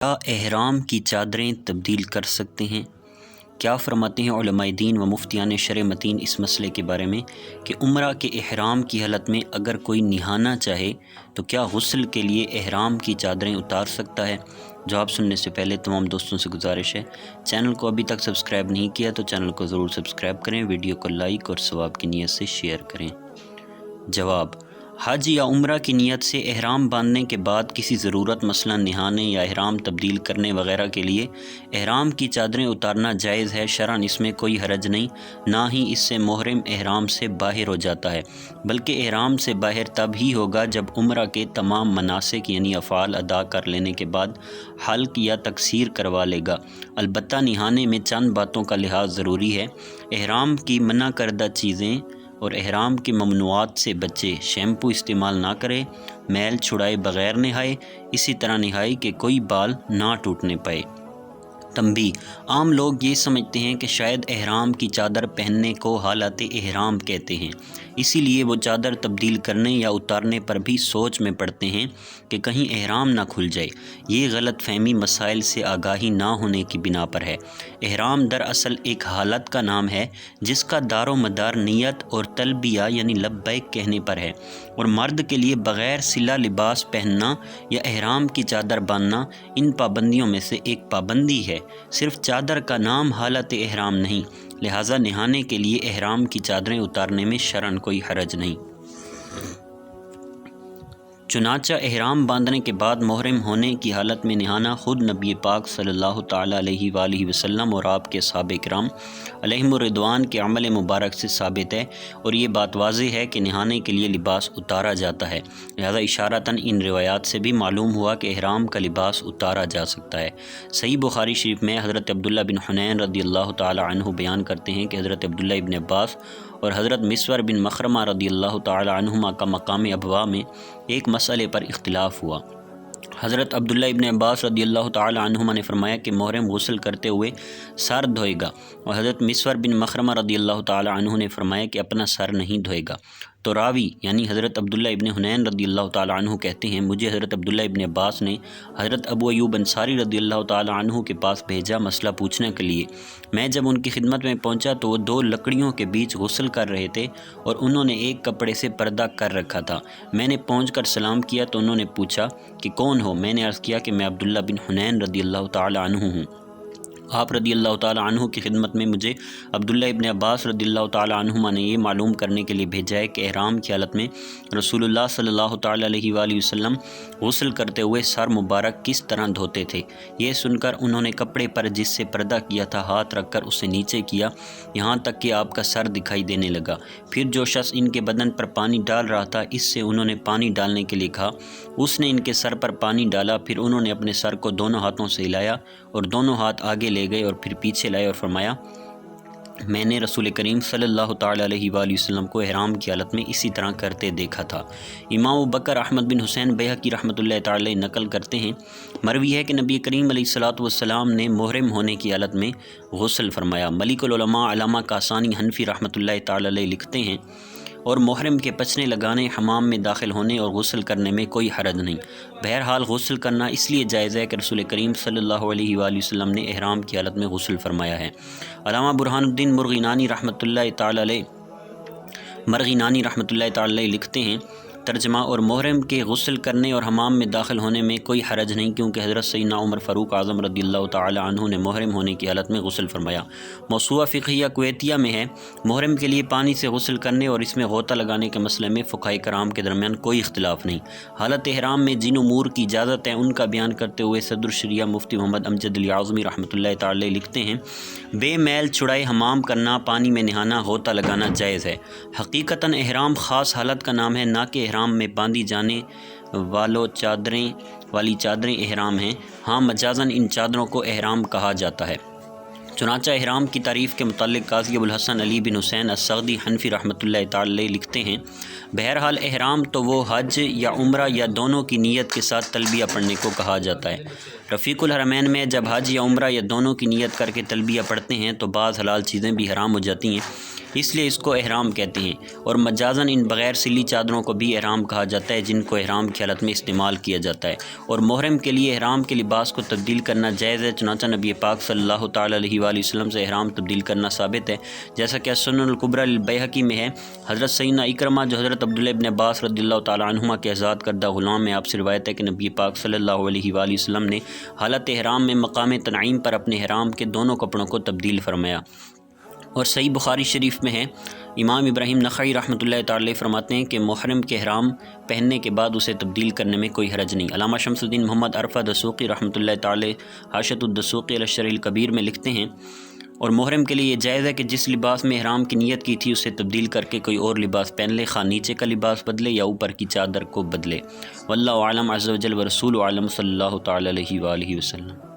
کیا احرام کی چادریں تبدیل کر سکتے ہیں؟ کیا فرماتے ہیں علماء دین و مفتیان شرع متین اس مسئلے کے بارے میں کہ عمرہ کے احرام کی حالت میں اگر کوئی نہانا چاہے تو کیا غسل کے لیے احرام کی چادریں اتار سکتا ہے؟ جواب سننے سے پہلے تمام دوستوں سے گزارش ہے، چینل کو ابھی تک سبسکرائب نہیں کیا تو چینل کو ضرور سبسکرائب کریں، ویڈیو کو لائک اور ثواب کی نیت سے شیئر کریں۔ جواب: حج یا عمرہ کی نیت سے احرام باندھنے کے بعد کسی ضرورت مثلا نہانے یا احرام تبدیل کرنے وغیرہ کے لیے احرام کی چادریں اتارنا جائز ہے۔ شرعاً اس میں کوئی حرج نہیں، نہ ہی اس سے محرم احرام سے باہر ہو جاتا ہے، بلکہ احرام سے باہر تب ہی ہوگا جب عمرہ کے تمام مناسک یعنی افعال ادا کر لینے کے بعد حلق یا تقصیر کروا لے گا۔ البتہ نہانے میں چند باتوں کا لحاظ ضروری ہے۔ احرام کی منع کردہ چیزیں اور احرام کی ممنوعات سے بچے، شیمپو استعمال نہ کرے، میل چھڑائے بغیر نہائے، اسی طرح نہائی کہ کوئی بال نہ ٹوٹنے پائے۔ تنبیہ: عام لوگ یہ سمجھتے ہیں کہ شاید احرام کی چادر پہننے کو حالت احرام کہتے ہیں، اسی لیے وہ چادر تبدیل کرنے یا اتارنے پر بھی سوچ میں پڑتے ہیں کہ کہیں احرام نہ کھل جائے۔ یہ غلط فہمی مسائل سے آگاہی نہ ہونے کی بنا پر ہے۔ احرام دراصل ایک حالت کا نام ہے جس کا دار و مدار نیت اور تلبیہ یعنی لبیک کہنے پر ہے، اور مرد کے لیے بغیر سلا لباس پہننا یا احرام کی چادر باندھنا ان پابندیوں میں سے ایک پابندی ہے۔ صرف چادر کا نام حالت احرام نہیں، لہٰذا نہانے کے لیے احرام کی چادریں اتارنے میں شرعاً کوئی حرج نہیں۔ چنانچہ احرام باندھنے کے بعد محرم ہونے کی حالت میں نہانا خود نبی پاک صلی اللہ تعالیٰ علیہ وآلہ وسلم اور آپ کے صحابہ کرام علیہم الرضوان کے عمل مبارک سے ثابت ہے، اور یہ بات واضح ہے کہ نہانے کے لیے لباس اتارا جاتا ہے، لہذا اشارتاً ان روایات سے بھی معلوم ہوا کہ احرام کا لباس اتارا جا سکتا ہے۔ صحیح بخاری شریف میں حضرت عبداللہ بن حنین رضی اللہ تعالیٰ عنہ بیان کرتے ہیں کہ حضرت عبداللہ ابن عباس اور حضرت مسور بن مخرمہ رضی اللہ تعالیٰ عنہما کا مقام ابوا میں ایک مسئلے پر اختلاف ہوا۔ حضرت عبداللہ ابن عباس رضی اللہ تعالیٰ عنہما نے فرمایا کہ محرم غسل کرتے ہوئے سر دھوئے گا، اور حضرت مسور بن مخرمہ رضی اللہ تعالیٰ عنہ نے فرمایا کہ اپنا سر نہیں دھوئے گا۔ تو راوی یعنی حضرت عبداللہ ابن حنین رضی اللہ تعالیٰ عنہ کہتے ہیں، مجھے حضرت عبداللہ ابن عباس نے حضرت ابو ایوب انصاری رضی اللہ تعالیٰ عنہ کے پاس بھیجا مسئلہ پوچھنے کے لیے۔ میں جب ان کی خدمت میں پہنچا تو وہ دو لکڑیوں کے بیچ غسل کر رہے تھے، اور انہوں نے ایک کپڑے سے پردہ کر رکھا تھا۔ میں نے پہنچ کر سلام کیا تو انہوں نے پوچھا کہ کون ہو؟ میں نے عرض کیا کہ میں عبداللہ بن حنین رضی اللہ تعالیٰ عنہ ہوں۔ آپ رضی اللہ تعالیٰ عنہ کی خدمت میں مجھے عبداللہ ابن عباس رضی اللہ تعالیٰ عنہما نے یہ معلوم کرنے کے لیے بھیجا ہے کہ احرام کی حالت میں رسول اللہ صلی اللہ تعالیٰ علیہ وآلہ وسلم غسل کرتے ہوئے سر مبارک کس طرح دھوتے تھے۔ یہ سن کر انہوں نے کپڑے پر جس سے پردہ کیا تھا ہاتھ رکھ کر اسے نیچے کیا، یہاں تک کہ آپ کا سر دکھائی دینے لگا۔ پھر جو شخص ان کے بدن پر پانی ڈال رہا تھا اس سے انہوں نے پانی ڈالنے کے لیے کہا، اس نے ان کے سر پر پانی ڈالا، پھر انہوں نے اپنے سر کو دونوں ہاتھوں سے ہلایا اور دونوں ہاتھ آگے لے گئے اور پھر پیچھے لائے اور فرمایا، میں نے رسول کریم صلی اللہ تعالیٰ علیہ وآلہ وسلم کو احرام کی حالت میں اسی طرح کرتے دیکھا تھا۔ امام ابوبکر احمد بن حسین بیہقی رحمۃ اللہ تعالیٰ نقل کرتے ہیں، مروی ہے کہ نبی کریم علیہ الصلاۃ والسلام نے محرم ہونے کی حالت میں غسل فرمایا۔ ملک العلماء علامہ کاسانی حنفی رحمۃ اللہ تعالیٰ لکھتے ہیں، اور محرم کے پچھنے لگانے، حمام میں داخل ہونے اور غسل کرنے میں کوئی حرج نہیں۔ بہرحال غسل کرنا اس لیے جائز ہے کہ رسول کریم صلی اللہ علیہ وآلہ وسلم نے احرام کی حالت میں غسل فرمایا ہے۔ علامہ برہان الدین مرغینانی رحمۃ اللہ تعالی لکھتے ہیں، ترجمہ، اور محرم کے غسل کرنے اور حمام میں داخل ہونے میں کوئی حرج نہیں، کیونکہ حضرت سیدنا عمر فاروق اعظم رضی اللہ تعالی عنہ نے محرم ہونے کی حالت میں غسل فرمایا۔ موسوعہ فقہیہ کویتیہ میں ہے، محرم کے لیے پانی سے غسل کرنے اور اس میں غوطہ لگانے کے مسئلے میں فقہاء کرام کے درمیان کوئی اختلاف نہیں۔ حالت احرام میں جن امور کی اجازت ہے ان کا بیان کرتے ہوئے صدر الشریعہ مفتی محمد امجد علی اعظمی رحمۃ اللہ تعالی لکھتے ہیں، بے میل چھڑائے حمام کرنا، پانی میں نہانا، غوطہ لگانا جائز ہے۔ حقیقتاً احرام خاص حالت کا نام ہے، نہ کہ احرام میں باندھی جانے والی چادریں احرام ہیں۔ ہاں، مجازاً ان چادروں کو احرام کہا جاتا ہے۔ چنانچہ احرام کی تعریف کے متعلق قاضی ابوالحسن علی بن حسین السغدی حنفی رحمۃ اللہ تعالی لکھتے ہیں، بہرحال احرام تو وہ حج یا عمرہ یا دونوں کی نیت کے ساتھ تلبیہ پڑھنے کو کہا جاتا ہے۔ رفیق الحرمین میں جب حج یا عمرہ یا دونوں کی نیت کر کے تلبیہ پڑھتے ہیں تو بعض حلال چیزیں بھی حرام ہو جاتی ہیں۔ اس لیے اس کو احرام کہتے ہیں، اور مجازاً ان بغیر سلی چادروں کو بھی احرام کہا جاتا ہے جن کو احرام کی حالت میں استعمال کیا جاتا ہے، اور محرم کے لیے احرام کے لباس کو تبدیل کرنا جائز ہے۔ چنانچہ نبی پاک صلی اللہ تعالیٰ علیہ وآلہ وسلم سے احرام تبدیل کرنا ثابت ہے، جیسا کہ سنن الکبریٰ للبیہقی میں ہے۔ حضرت سیدنا اکرمہ جو حضرت عبداللہ ابن عباس رضی اللہ تعالیٰ عنہما کے آزاد کردہ غلام ہیں، آپ سے روایت ہے کہ نبی پاک صلی اللہ علیہ وآلہ وسلم نے حالت احرام میں مقام تنعیم پر اپنے احرام کے دونوں کپڑوں کو تبدیل فرمایا۔ اور صحیح بخاری شریف میں ہے، امام ابراہیم نخعی رحمۃ اللہ تعالی فرماتے ہیں کہ محرم کے احرام پہننے کے بعد اسے تبدیل کرنے میں کوئی حرج نہیں۔ علامہ شمس الدین محمد عرفہ دسوقی رحمۃ اللہ تعالی حاشیۃ الدسوقی علی الشرح الکبیر میں لکھتے ہیں، اور محرم کے لیے یہ جائز ہے کہ جس لباس میں احرام کی نیت کی تھی اسے تبدیل کر کے کوئی اور لباس پہن لے، خواہ نیچے کا لباس بدلے یا اوپر کی چادر کو بدلے۔ واللہ اعلم عز وجل ورسولہ اعلم صلی اللہ تعالی علیہ وآلہ وسلم۔